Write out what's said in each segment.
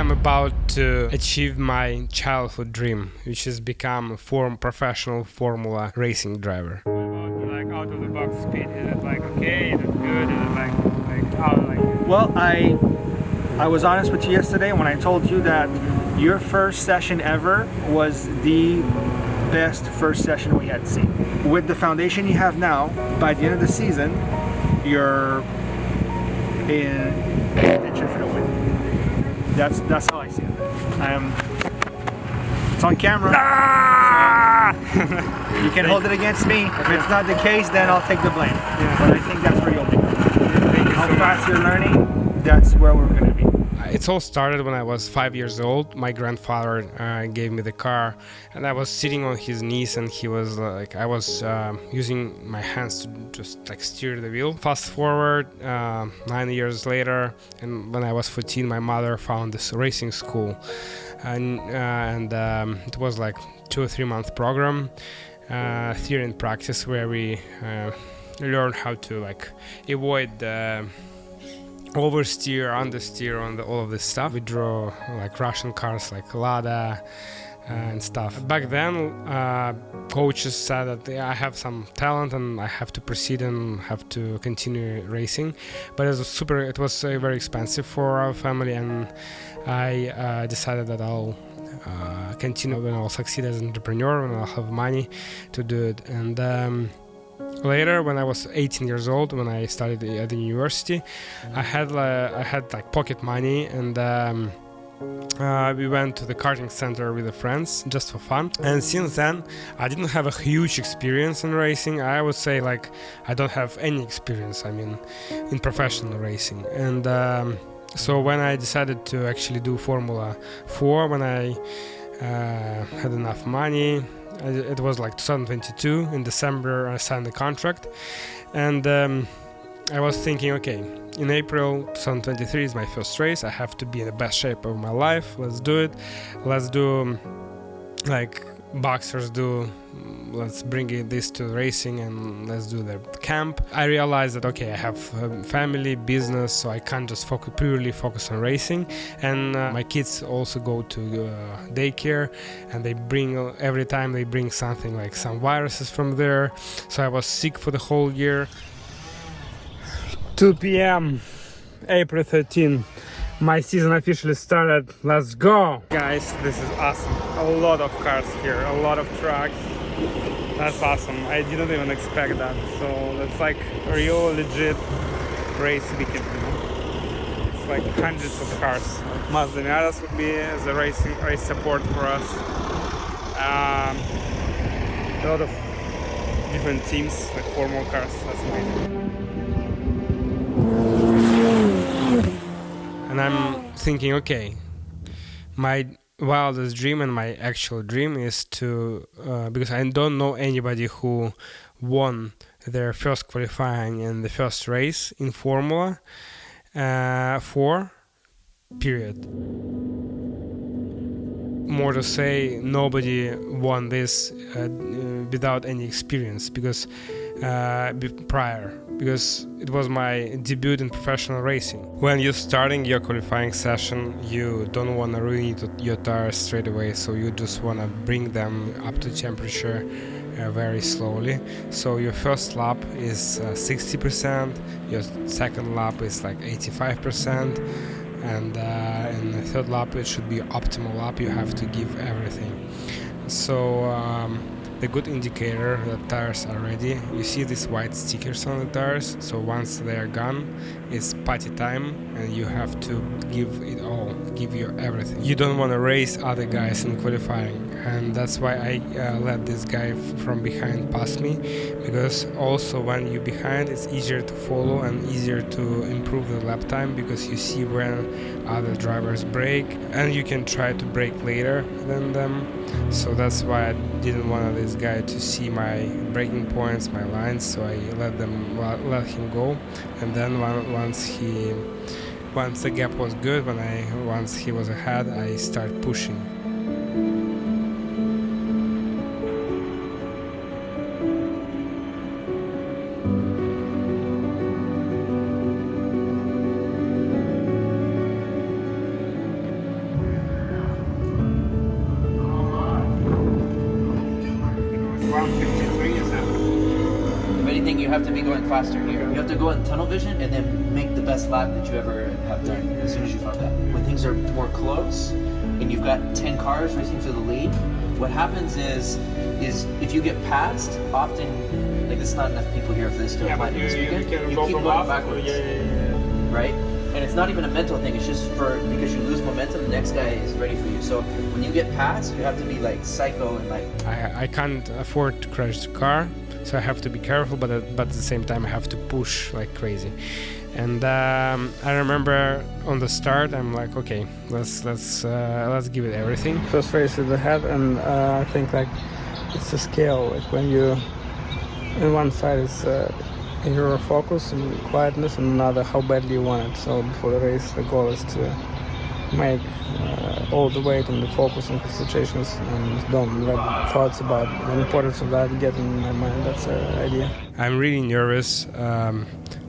I'm about to achieve my childhood dream, which is become a professional Formula racing driver. What about like out of the box speed? Is it like okay? Is it good? Is it like how like? Well, I was honest with you yesterday when I told you that your first session ever was the best first session we had seen. With the foundation you have now, by the end of the season, you're in contention for the win. That's how I see it. It's on camera. You can hold it against me. If it's not the case, then I'll take the blame. Yeah. But I think that's where you'll be. How fast you're learning, that's where we're going to be. It all started when I was 5 years old. My grandfather gave me the car, and I was sitting on his knees, and he was I was using my hands to just like steer the wheel. Fast forward 9 years later, and when I was 14, my mother found this racing school, and it was like 2 or 3 month program, theory and practice, where we learn how to like avoid oversteer, understeer on all of this stuff. We draw like Russian cars like Lada and stuff. Back then, coaches said that I have some talent and I have to proceed and have to continue racing. But it was very expensive for our family, and I decided that I'll continue when I'll succeed as an entrepreneur, when I'll have money to do it. And later, when I was 18 years old, when I studied at the university, I had like pocket money, and we went to the karting center with the friends just for fun. And since then, I didn't have a huge experience in racing. I would say like I don't have any experience, in professional racing. And so when I decided to actually do Formula 4, when I had enough money, it was like 2022 in December, I signed the contract, and I was thinking, okay, in April 2023 is my first race. I have to be in the best shape of my life. Let's do it. Let's do like boxers do. Let's bring this to racing, and let's do the camp. I realized that okay, I have family, business, so I can't just purely focus on racing. And my kids also go to daycare, and every time they bring something, like some viruses from there. So I was sick for the whole year. 2 p.m. April 13. My season officially started. Let's go! Guys, this is awesome. A lot of cars here, a lot of trucks. That's awesome. I didn't even expect that. So that's like a real legit race weekend. It's like hundreds of cars. Mazda Miatas would be as a race support for us. A lot of different teams, like formal cars. That's amazing. And I'm thinking, okay, my wildest dream and my actual dream is to, because I don't know anybody who won their first qualifying in the first race in Formula 4, period. More to say, nobody won this without any experience, because it was my debut in professional racing. When you're starting your qualifying session, you don't want to ruin your tires straight away, so you just want to bring them up to temperature very slowly. So your first lap is 60%, your second lap is like 85%, and in the third lap it should be optimal lap. You have to give everything. So the good indicator that tires are ready, you see these white stickers on the tires, so once they are gone, it's party time, and you have to give it all, give your everything. You don't want to race other guys in qualifying, and that's why I let this guy from behind pass me, because also when you're behind, it's easier to follow and easier to improve the lap time, because you see when other drivers brake, and you can try to brake later than them. So that's why I didn't want this guy to see my braking points, my lines, so I let him go. And then once the gap was good, once he was ahead, I start pushing. have to be going faster here. You have to go in tunnel vision and then make the best lap that you ever have done as soon as you found that. When things are more close and you've got 10 cars racing for the lead, what happens is if you get passed, often, like there's not enough people here for this to apply to this weekend, you keep going backwards, right? And it's not even a mental thing, it's just because you lose momentum, the next guy is ready for you. So when you get passed, you have to be like psycho and like... I can't afford to crash the car, so I have to be careful, but at the same time I have to push like crazy. And I remember on the start, I'm like, okay, let's give it everything. First race is ahead, and I think like it's a scale. Like when you, on one side is your focus and quietness, and another how badly you want it. So before the race, the goal is to make all the weight and the focus and concentrations, and don't let thoughts about the importance of that get in my mind. That's the idea. I'm really nervous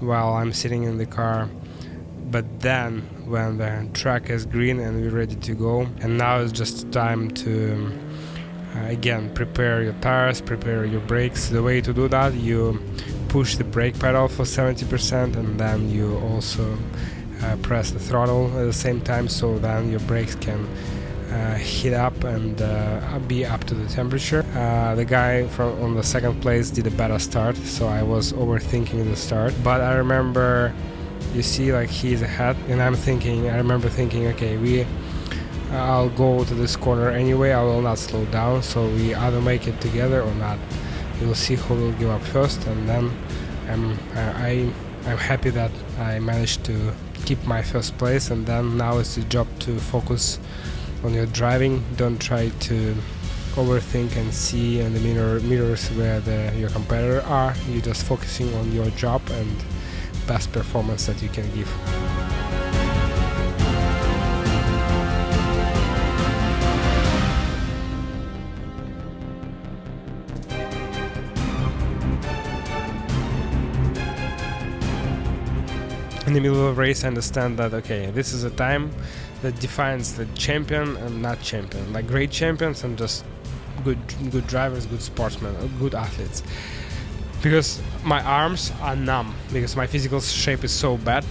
while I'm sitting in the car, but then when the track is green and we're ready to go, and now it's just time to again prepare your tires, prepare your brakes. The way to do that, you push the brake pedal for 70%, and then you also press the throttle at the same time, so then your brakes can heat up and be up to the temperature. The guy on the second place did a better start, so I was overthinking the start. But I remember, you see, like he's ahead, and I remember thinking, okay, I'll go to this corner anyway. I will not slow down, so we either make it together or not. We'll see who will give up first, and then I'm happy that I managed to keep my first place. And then now it's the job to focus on your driving. Don't try to overthink and see in the mirrors where your competitor are. You're just focusing on your job and best performance that you can give. In the middle of a race, I understand that, okay, this is a time that defines the champion and not champion. Like great champions and just good drivers, good sportsmen, good athletes. Because my arms are numb, because my physical shape is so bad.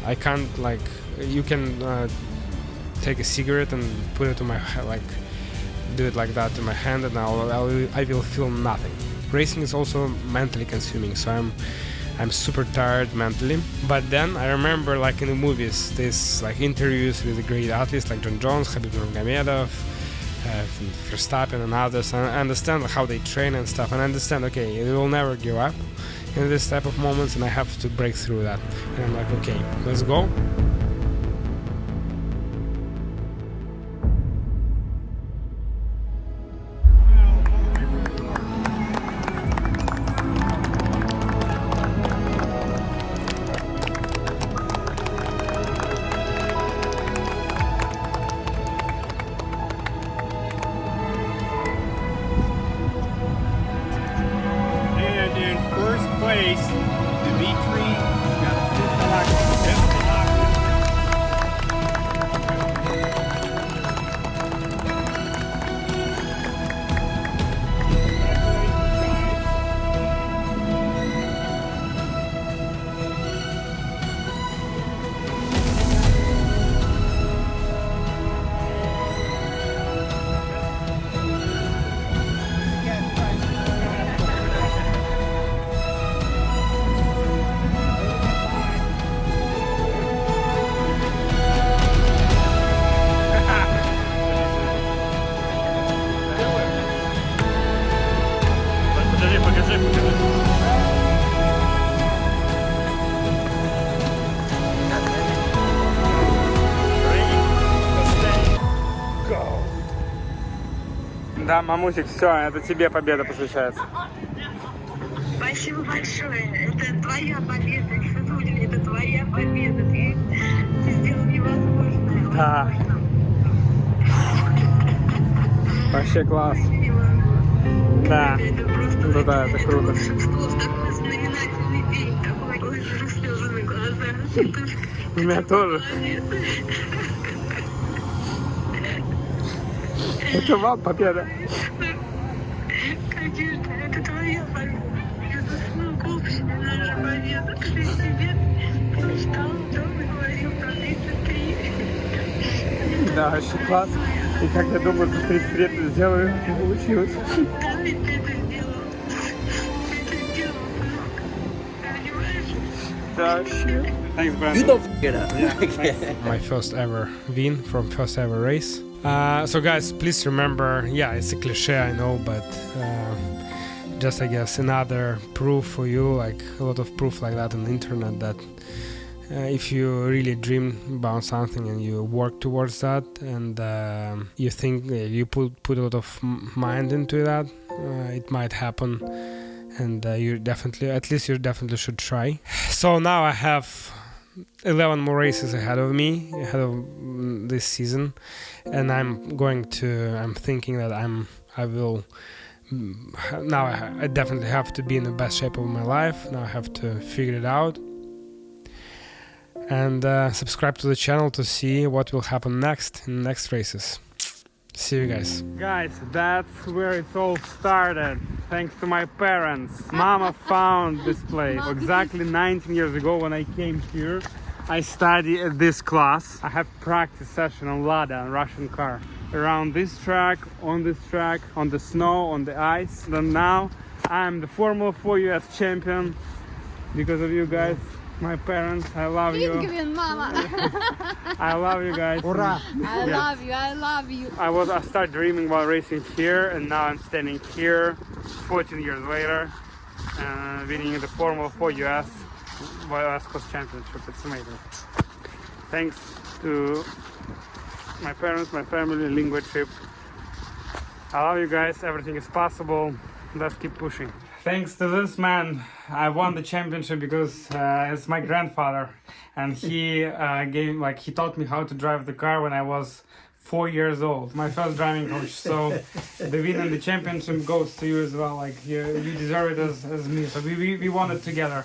I can't, like, you can take a cigarette and put it to my head, like do it like that to my hand, and I will feel nothing. Racing is also mentally consuming, so I'm super tired mentally. But then I remember, like in the movies, there's like interviews with the great athletes like John Jones, Khabib Nurmagomedov, Verstappen and others, and I understand how they train and stuff, and I understand, okay, they will never give up in this type of moments, and I have to break through that. And I'm like, okay, let's go. Да, мамусик, все, это тебе победа посвящается. Спасибо большое. Это твоя победа, Хадулин, это твоя победа. Ты сделал невозможное. Да. Вообще класс. Да. Это просто Да, это круто. волшебство в такой знаменательный день. Такой уже слезы на глазах. У меня тоже. Это вам победа. Конечно, это твоя победа. Это общая Нет, 6 лет мечтал, дом говорил про 33. Да, вообще класс. И как я думал, что в 30 лет это сделаю, не получилось. Да, ведь ты это сделал. Ты это сделал, понимаешь? Да, вообще. Thanks, Brandon. You don't f it up. My first ever win from first ever race. So guys, please remember, yeah, it's a cliche, I know, but just I guess another proof for you, like a lot of proof like that on the internet, that if you really dream about something and you work towards that, and you think you put a lot of mind into that, it might happen, and you definitely should try. So now I have 11 more races ahead of me, ahead of this season, and I'm thinking that I definitely have to be in the best shape of my life. Now I have to figure it out. And subscribe to the channel to see what will happen next in the next races. See you guys. Guys, that's where it all started. Thanks to my parents. Mama found this place exactly 19 years ago when I came here. I study at this class. I have practice session on Lada, on Russian car. Around this track, on the snow, on the ice. Then now I'm the Formula 4 US champion because of you guys. My parents, I love you. Pingvin, mama. I love you guys. I love you. I started dreaming about racing here, and now I'm standing here 14 years later, winning the Formula 4 US West Coast Championship. It's amazing. Thanks to my parents, my family, Lingua Trip. I love you guys. Everything is possible. Let's keep pushing. Thanks to this man, I won the championship because it's my grandfather, and he he taught me how to drive the car when I was 4 years old. My first driving coach. So the win and the championship goes to you as well. Like you deserve it as me. So we won it together.